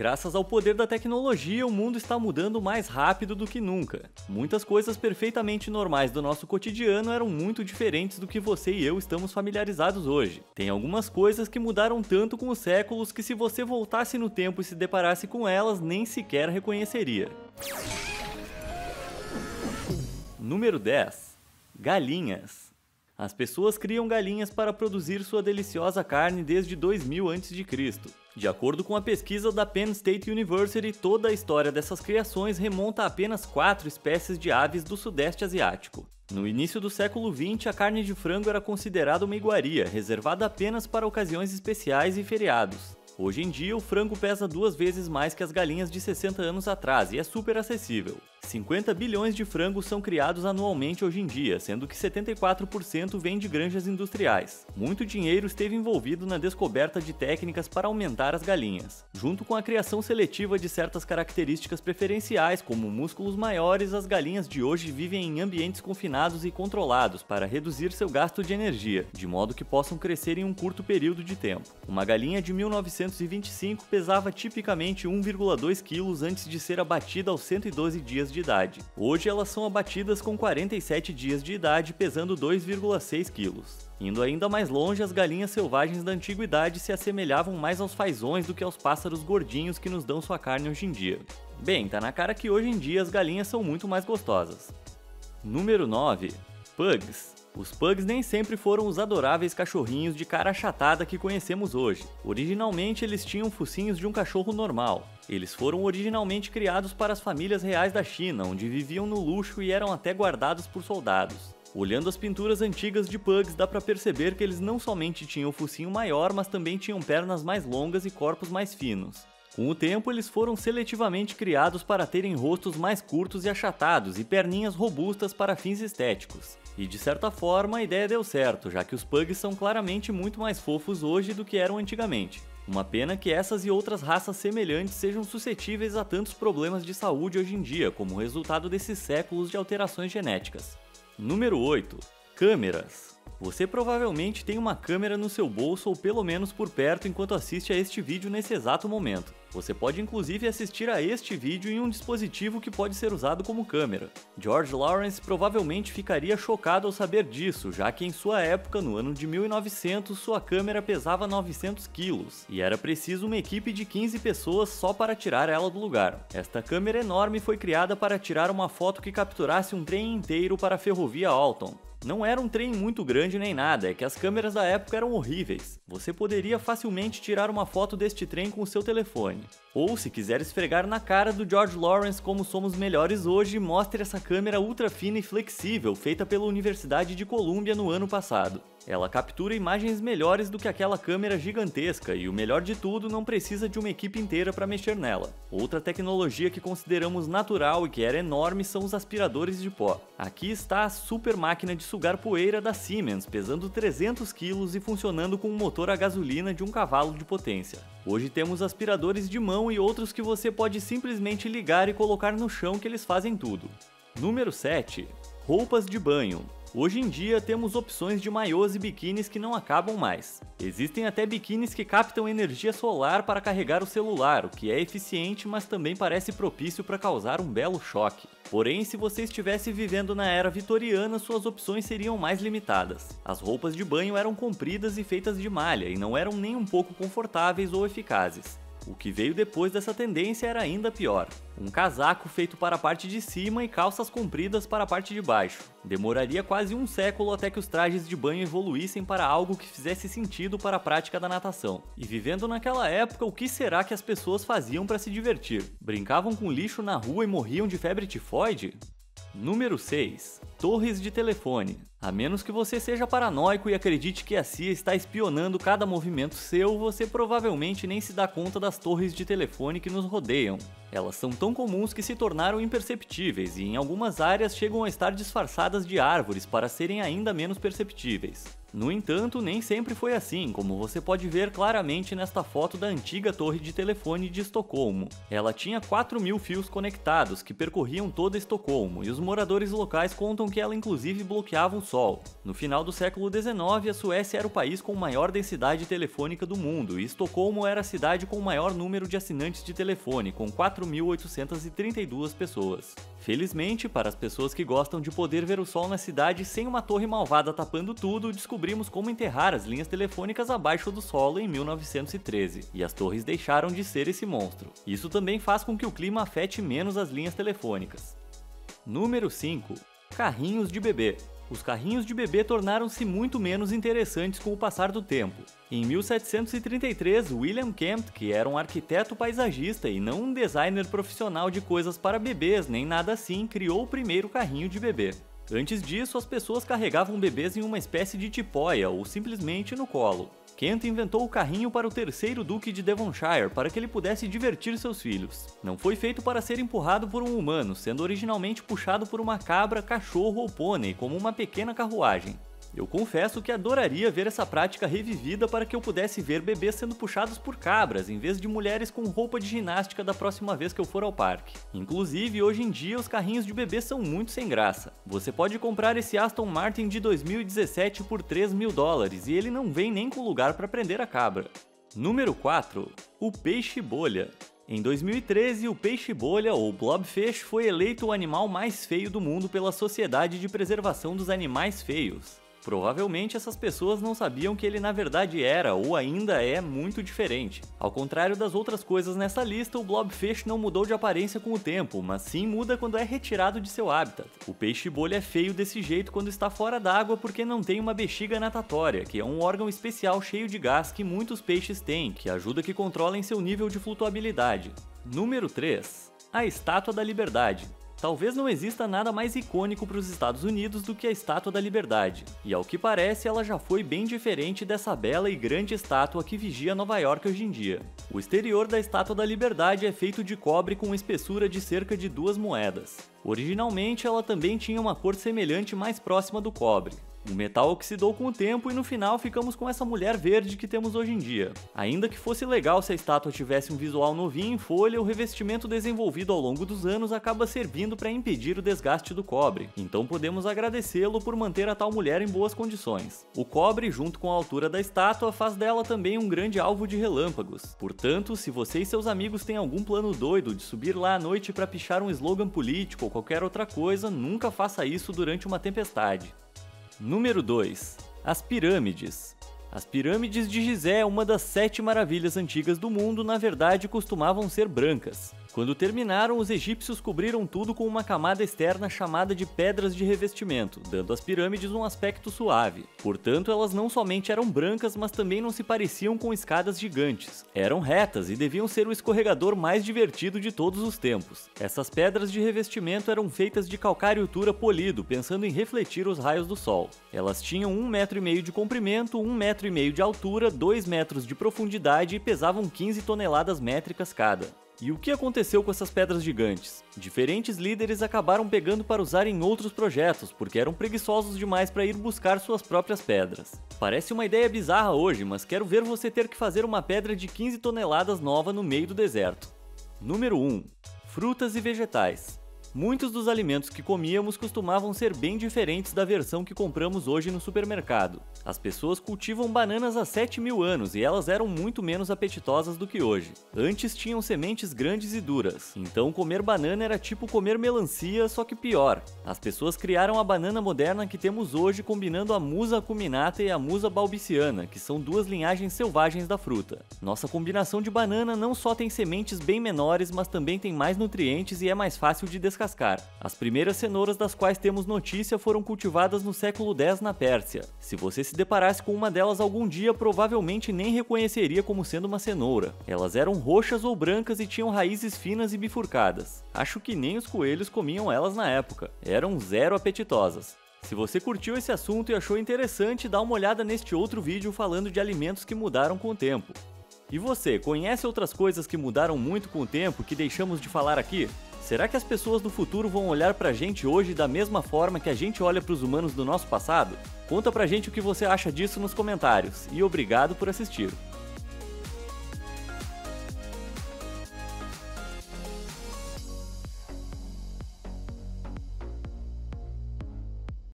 Graças ao poder da tecnologia, o mundo está mudando mais rápido do que nunca. Muitas coisas perfeitamente normais do nosso cotidiano eram muito diferentes do que você e eu estamos familiarizados hoje. Tem algumas coisas que mudaram tanto com os séculos que se você voltasse no tempo e se deparasse com elas, nem sequer reconheceria. Número 10. Galinhas. As pessoas criam galinhas para produzir sua deliciosa carne desde 2000 a.C. De acordo com a pesquisa da Penn State University, toda a história dessas criações remonta a apenas 4 espécies de aves do Sudeste Asiático. No início do século XX, a carne de frango era considerada uma iguaria, reservada apenas para ocasiões especiais e feriados. Hoje em dia, o frango pesa 2 vezes mais que as galinhas de 60 anos atrás e é super acessível. 50 bilhões de frangos são criados anualmente hoje em dia, sendo que 74% vem de granjas industriais. Muito dinheiro esteve envolvido na descoberta de técnicas para aumentar as galinhas. Junto com a criação seletiva de certas características preferenciais, como músculos maiores, as galinhas de hoje vivem em ambientes confinados e controlados para reduzir seu gasto de energia, de modo que possam crescer em um curto período de tempo. Uma galinha de 1925 pesava tipicamente 1,2 kg antes de ser abatida aos 112 dias de idade. Hoje elas são abatidas com 47 dias de idade, pesando 2,6 kg. Indo ainda mais longe, as galinhas selvagens da antiguidade se assemelhavam mais aos fazões do que aos pássaros gordinhos que nos dão sua carne hoje em dia. Bem, tá na cara que hoje em dia as galinhas são muito mais gostosas. Número 9. Pugs. Os pugs nem sempre foram os adoráveis cachorrinhos de cara achatada que conhecemos hoje. Originalmente eles tinham focinhos de um cachorro normal. Eles foram originalmente criados para as famílias reais da China, onde viviam no luxo e eram até guardados por soldados. Olhando as pinturas antigas de pugs, dá para perceber que eles não somente tinham o focinho maior, mas também tinham pernas mais longas e corpos mais finos. Com o tempo, eles foram seletivamente criados para terem rostos mais curtos e achatados e perninhas robustas para fins estéticos. E de certa forma a ideia deu certo, já que os pugs são claramente muito mais fofos hoje do que eram antigamente. Uma pena que essas e outras raças semelhantes sejam suscetíveis a tantos problemas de saúde hoje em dia, como resultado desses séculos de alterações genéticas. Número 8. Câmeras. Você provavelmente tem uma câmera no seu bolso ou pelo menos por perto enquanto assiste a este vídeo nesse exato momento. Você pode inclusive assistir a este vídeo em um dispositivo que pode ser usado como câmera. George Lawrence provavelmente ficaria chocado ao saber disso, já que em sua época, no ano de 1900, sua câmera pesava 900 quilos e era preciso uma equipe de 15 pessoas só para tirar ela do lugar. Esta câmera enorme foi criada para tirar uma foto que capturasse um trem inteiro para a ferrovia Alton. Não era um trem muito grande nem nada, é que as câmeras da época eram horríveis. Você poderia facilmente tirar uma foto deste trem com o seu telefone. Ou, se quiser esfregar na cara do George Lawrence como somos melhores hoje, mostre essa câmera ultra fina e flexível feita pela Universidade de Columbia no ano passado. Ela captura imagens melhores do que aquela câmera gigantesca e o melhor de tudo, não precisa de uma equipe inteira para mexer nela. Outra tecnologia que consideramos natural e que era enorme são os aspiradores de pó. Aqui está a super máquina de sugar poeira da Siemens, pesando 300 kg e funcionando com um motor a gasolina de 1 cavalo de potência. Hoje temos aspiradores de mão e outros que você pode simplesmente ligar e colocar no chão que eles fazem tudo. Número 7. Roupas de banho. Hoje em dia temos opções de maiôs e biquínis que não acabam mais. Existem até biquínis que captam energia solar para carregar o celular, o que é eficiente, mas também parece propício para causar um belo choque. Porém, se você estivesse vivendo na era vitoriana, suas opções seriam mais limitadas. As roupas de banho eram compridas e feitas de malha e não eram nem um pouco confortáveis ou eficazes. O que veio depois dessa tendência era ainda pior. Um casaco feito para a parte de cima e calças compridas para a parte de baixo. Demoraria quase um século até que os trajes de banho evoluíssem para algo que fizesse sentido para a prática da natação. E vivendo naquela época, o que será que as pessoas faziam para se divertir? Brincavam com lixo na rua e morriam de febre tifoide? Número 6. Torres de telefone. A menos que você seja paranoico e acredite que a CIA está espionando cada movimento seu, você provavelmente nem se dá conta das torres de telefone que nos rodeiam. Elas são tão comuns que se tornaram imperceptíveis e em algumas áreas chegam a estar disfarçadas de árvores para serem ainda menos perceptíveis. No entanto, nem sempre foi assim, como você pode ver claramente nesta foto da antiga torre de telefone de Estocolmo. Ela tinha 4.000 fios conectados que percorriam toda Estocolmo, e os moradores locais contam que ela inclusive bloqueava o sol. No final do século XIX, a Suécia era o país com maior densidade telefônica do mundo, e Estocolmo era a cidade com o maior número de assinantes de telefone, com 4.832 pessoas. Felizmente, para as pessoas que gostam de poder ver o sol na cidade sem uma torre malvada tapando tudo, descobrimos como enterrar as linhas telefônicas abaixo do solo em 1913, e as torres deixaram de ser esse monstro. Isso também faz com que o clima afete menos as linhas telefônicas. Número 5. Carrinhos de bebê. Os carrinhos de bebê tornaram-se muito menos interessantes com o passar do tempo. Em 1733, William Kemp, que era um arquiteto paisagista e não um designer profissional de coisas para bebês nem nada assim, criou o primeiro carrinho de bebê. Antes disso, as pessoas carregavam bebês em uma espécie de tipóia ou simplesmente no colo. Kent inventou o carrinho para o terceiro duque de Devonshire para que ele pudesse divertir seus filhos. Não foi feito para ser empurrado por um humano, sendo originalmente puxado por uma cabra, cachorro ou pônei, como uma pequena carruagem. Eu confesso que adoraria ver essa prática revivida para que eu pudesse ver bebês sendo puxados por cabras, em vez de mulheres com roupa de ginástica da próxima vez que eu for ao parque. Inclusive, hoje em dia, os carrinhos de bebê são muito sem graça. Você pode comprar esse Aston Martin de 2017 por $3.000 e ele não vem nem com lugar para prender a cabra. Número 4. O peixe-bolha. Em 2013, o peixe-bolha, ou blobfish, foi eleito o animal mais feio do mundo pela Sociedade de Preservação dos Animais Feios. Provavelmente essas pessoas não sabiam que ele na verdade era, ou ainda é, muito diferente. Ao contrário das outras coisas nessa lista, o blobfish não mudou de aparência com o tempo, mas sim muda quando é retirado de seu habitat. O peixe-bolha é feio desse jeito quando está fora d'água porque não tem uma bexiga natatória, que é um órgão especial cheio de gás que muitos peixes têm, que ajuda que controlem seu nível de flutuabilidade. Número 3. A Estátua da Liberdade. Talvez não exista nada mais icônico para os Estados Unidos do que a Estátua da Liberdade, e ao que parece ela já foi bem diferente dessa bela e grande estátua que vigia Nova York hoje em dia. O exterior da Estátua da Liberdade é feito de cobre com espessura de cerca de 2 moedas. Originalmente ela também tinha uma cor semelhante mais próxima do cobre. O metal oxidou com o tempo e no final ficamos com essa mulher verde que temos hoje em dia. Ainda que fosse legal se a estátua tivesse um visual novinho em folha, o revestimento desenvolvido ao longo dos anos acaba servindo para impedir o desgaste do cobre, então podemos agradecê-lo por manter a tal mulher em boas condições. O cobre, junto com a altura da estátua, faz dela também um grande alvo de relâmpagos. Portanto, se você e seus amigos têm algum plano doido de subir lá à noite para pichar um slogan político ou qualquer outra coisa, nunca faça isso durante uma tempestade. Número 2. As pirâmides. As pirâmides de Gizé, uma das 7 maravilhas antigas do mundo, na verdade costumavam ser brancas. Quando terminaram, os egípcios cobriram tudo com uma camada externa chamada de pedras de revestimento, dando às pirâmides um aspecto suave. Portanto, elas não somente eram brancas, mas também não se pareciam com escadas gigantes. Eram retas e deviam ser o escorregador mais divertido de todos os tempos. Essas pedras de revestimento eram feitas de calcário tura polido, pensando em refletir os raios do sol. Elas tinham 1,5 metro de comprimento, 1,5 metro de altura, 2 metros de profundidade e pesavam 15 toneladas métricas cada. E o que aconteceu com essas pedras gigantes? Diferentes líderes acabaram pegando para usar em outros projetos, porque eram preguiçosos demais para ir buscar suas próprias pedras. Parece uma ideia bizarra hoje, mas quero ver você ter que fazer uma pedra de 15 toneladas nova no meio do deserto. Número 1. Frutas e vegetais. Muitos dos alimentos que comíamos costumavam ser bem diferentes da versão que compramos hoje no supermercado. As pessoas cultivam bananas há 7.000 anos e elas eram muito menos apetitosas do que hoje. Antes tinham sementes grandes e duras, então comer banana era tipo comer melancia, só que pior. As pessoas criaram a banana moderna que temos hoje, combinando a Musa acuminata e a Musa balbiciana, que são 2 linhagens selvagens da fruta. Nossa combinação de banana não só tem sementes bem menores, mas também tem mais nutrientes e é mais fácil de descascar. As primeiras cenouras das quais temos notícia foram cultivadas no século X na Pérsia. Se você se deparasse com uma delas algum dia, provavelmente nem reconheceria como sendo uma cenoura. Elas eram roxas ou brancas e tinham raízes finas e bifurcadas. Acho que nem os coelhos comiam elas na época. Eram zero apetitosas. Se você curtiu esse assunto e achou interessante, dá uma olhada neste outro vídeo falando de alimentos que mudaram com o tempo. E você, conhece outras coisas que mudaram muito com o tempo que deixamos de falar aqui? Será que as pessoas do futuro vão olhar pra gente hoje da mesma forma que a gente olha pros humanos do nosso passado? Conta pra gente o que você acha disso nos comentários, e obrigado por assistir.